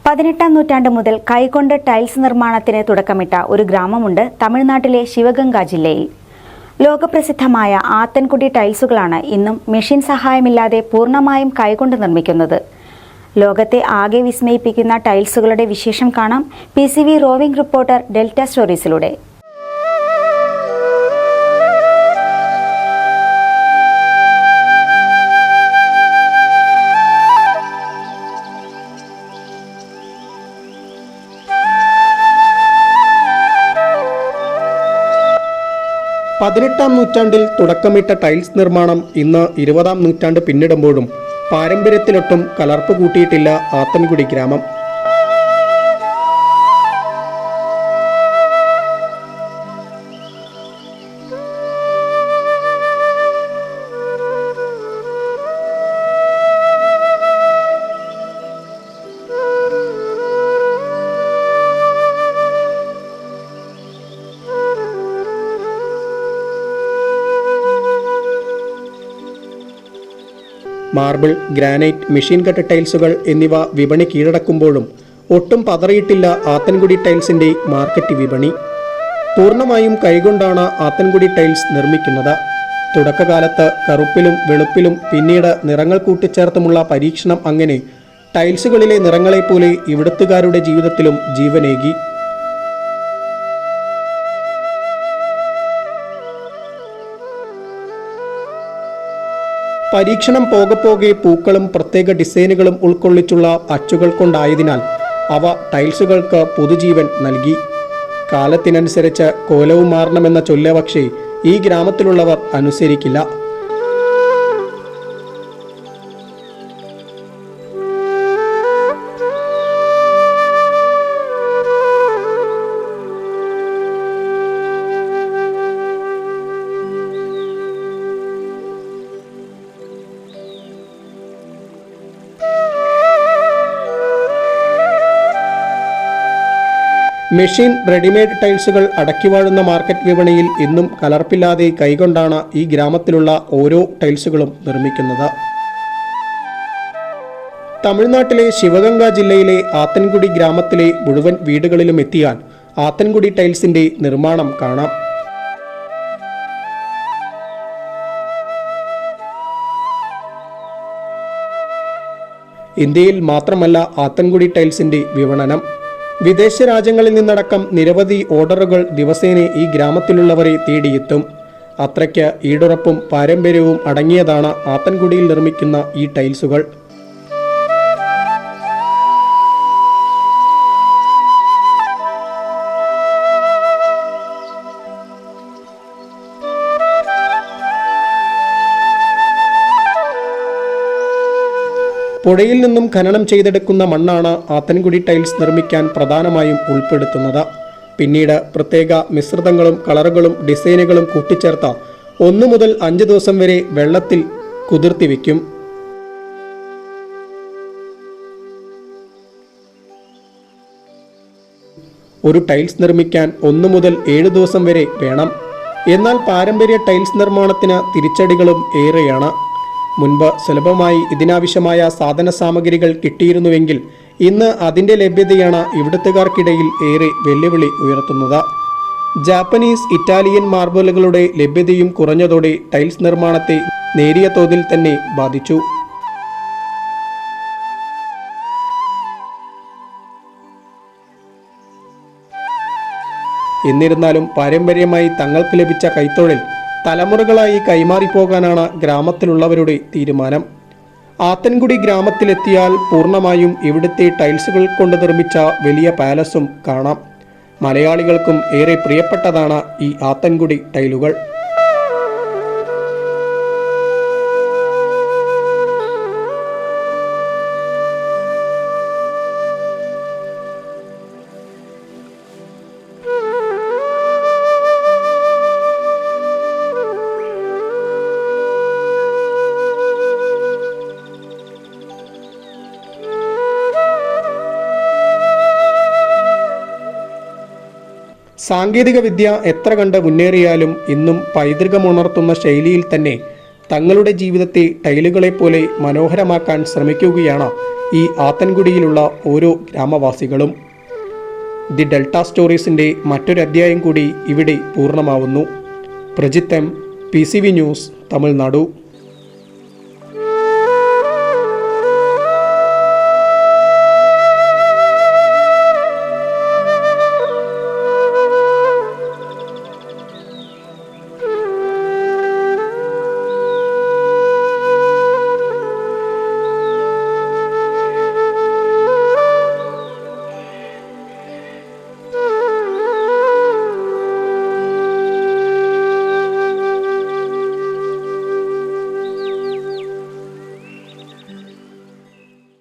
18ാം നൂറ്റാണ്ട് മുതൽ കൈകൊണ്ട് ടൈൽസ് നിർമ്മാണത്തിന് തുടക്കമിട്ട ഒരു ഗ്രാമമുണ്ട് തമിഴ്നാട്ടിലെ ശിവഗംഗ ജില്ലയിൽ. ലോകപ്രസിദ്ധമായ ആത്തൻകുടി ടൈൽസുകളാണ് ഇന്നും മെഷീൻ സഹായമില്ലാതെ പൂർണ്ണമായും കൈകൊണ്ട് നിർമ്മിക്കുന്നത്. ലോകത്തെ ആകെ വിസ്മയിപ്പിക്കുന്ന ടൈൽസുകളുടെ വിശേഷം കാണാം PCV റോവിംഗ് റിപ്പോർട്ടർ ഡെൽറ്റ സ്റ്റോറീസിലൂടെ. പതിനെട്ടാം നൂറ്റാണ്ടിൽ തുടക്കമിട്ട ടൈൽസ് നിർമ്മാണം ഇന്ന് 20ാം നൂറ്റാണ്ട് പിന്നിടുമ്പോഴും പാരമ്പര്യത്തിലൊട്ടും കലർപ്പ് കൂട്ടിയിട്ടില്ല ആത്തൻകുടി ഗ്രാമം. മാർബിൾ, ഗ്രാനൈറ്റ്, മെഷീൻ കട്ട് ടൈൽസുകൾ എന്നിവ വിപണി കീഴടക്കുമ്പോഴും ഒട്ടും പതറിയിട്ടില്ല ആത്തൻകുടി ടൈൽസിന്റെ മാർക്കറ്റ് വിപണി. പൂർണ്ണമായും കൈകൊണ്ടാണ് ആത്തൻകുടി ടൈൽസ് നിർമ്മിക്കുന്നത്. തുടക്കകാലത്ത് കറുപ്പിലും വെളുപ്പിലും പിന്നീട് നിറങ്ങൾ കൂട്ടിച്ചേർത്തുമുള്ള പരീക്ഷണം അങ്ങനെ ടൈൽസുകളിലെ നിറങ്ങളെപ്പോലെ ഇവിടുത്തുകാരുടെ ജീവിതത്തിലും ജീവനേകി. പരീക്ഷണം പോകെ പൂക്കളും പ്രത്യേക ഡിസൈനുകളും ഉൾക്കൊള്ളിച്ചുള്ള അച്ചുകൾ കൊണ്ടായതിനാൽ അവ ടൈൽസുകൾക്ക് പുതുജീവൻ നൽകി. കാലത്തിനനുസരിച്ച് കോലവും മാറണമെന്ന ചൊല്ല് പക്ഷേ ഈ ഗ്രാമത്തിലുള്ളവർ അനുസരിക്കില്ല. മെഷീൻ റെഡിമെയ്ഡ് ടൈൽസുകൾ അടക്കിവാഴുന്ന മാർക്കറ്റ് വിപണിയിൽ ഇന്നും കലർപ്പില്ലാതെ കൈകൊണ്ടാണ് ഈ ഗ്രാമത്തിലുള്ള ഓരോ ടൈൽസുകളും നിർമ്മിക്കുന്നത്. തമിഴ്നാട്ടിലെ ശിവഗംഗ ജില്ലയിലെ ആത്തൻകുടി ഗ്രാമത്തിലെ മുഴുവൻ വീടുകളിലും എത്തിയാൽ ആത്തൻകുടി ടൈൽസിന്റെ നിർമ്മാണം കാണാം. ഇന്ത്യയിൽ മാത്രമല്ല ആത്തൻകുടി ടൈൽസിന്റെ വിപണനം. വിദേശ രാജ്യങ്ങളിൽ നിന്നടക്കം നിരവധി ഓർഡറുകൾ ദിവസേന ഈ ഗ്രാമത്തിലുള്ളവരെ തേടിയെത്തും. അത്രയ്ക്ക് ഈടുറപ്പും പാരമ്പര്യവും അടങ്ങിയതാണ് ആത്തൻകുടിയിൽ നിർമ്മിക്കുന്ന ഈ ടൈൽസുകൾ. പുഴയിൽ നിന്നും ഖനനം ചെയ്തെടുക്കുന്ന മണ്ണാണ് ആത്തൻകുടി ടൈൽസ് നിർമ്മിക്കാൻ പ്രധാനമായും ഉൾപ്പെടുത്തുന്നത്. പിന്നീട് പ്രത്യേക മിശ്രിതങ്ങളും കളറുകളും ഡിസൈനുകളും കൂട്ടിച്ചേർത്ത 1 മുതൽ 5 ദിവസം വരെ വെള്ളത്തിൽ കുതിർത്തി വയ്ക്കും. ഒരു ടൈൽസ് നിർമ്മിക്കാൻ 1 മുതൽ 7 ദിവസം വരെ വേണം. എന്നാൽ പാരമ്പര്യ ടൈൽസ് നിർമ്മാണത്തിന് തിരിച്ചടികളും ഏറെയാണ്. മുൻപ് സുലഭമായി ഇതിനാവശ്യമായ സാധന സാമഗ്രികൾ കിട്ടിയിരുന്നുവെങ്കിൽ ഇന്ന് അതിൻ്റെ ലഭ്യതയാണ് ഇവിടുത്തുകാർക്കിടയിൽ ഏറെ വെല്ലുവിളി ഉയർത്തുന്നത്. ജാപ്പനീസ്, ഇറ്റാലിയൻ മാർബിളുകളുടെ ലഭ്യതയും കുറഞ്ഞതോടെ ടൈൽസ് നിർമ്മാണത്തെ നേരിയ തോതിൽ തന്നെ ബാധിച്ചു. എന്നിരുന്നാലും പാരമ്പര്യമായി തങ്ങൾക്ക് ലഭിച്ച കൈത്തൊഴിൽ തലമുറകളായി കൈമാറിപ്പോകാനാണ് ഗ്രാമത്തിലുള്ളവരുടെ തീരുമാനം. ആത്തൻകുടി ഗ്രാമത്തിലെത്തിയാൽ പൂർണ്ണമായും ഇവിടുത്തെ ടൈൽസുകൾ കൊണ്ട് നിർമ്മിച്ച വലിയ പാലസും കാണാം. മലയാളികൾക്കും ഏറെ പ്രിയപ്പെട്ടതാണ് ഈ ആത്തൻകുടി ടൈലുകൾ. സാങ്കേതിക വിദ്യ എത്ര കണ്ട് മുന്നേറിയാലും ഇന്നും പൈതൃകമുണർത്തുന്ന ശൈലിയിൽ തന്നെ തങ്ങളുടെ ജീവിതത്തെ ടൈലുകളെപ്പോലെ മനോഹരമാക്കാൻ ശ്രമിക്കുകയാണ് ഈ ആത്തൻകുടിയിലുള്ള ഓരോ ഗ്രാമവാസികളും. ദി ഡെൽറ്റ സ്റ്റോറീസിൻ്റെ മറ്റൊരു അധ്യായം കൂടി ഇവിടെ പൂർണ്ണമാവുന്നു. Prajith M, PCV news, Tamil Nadu.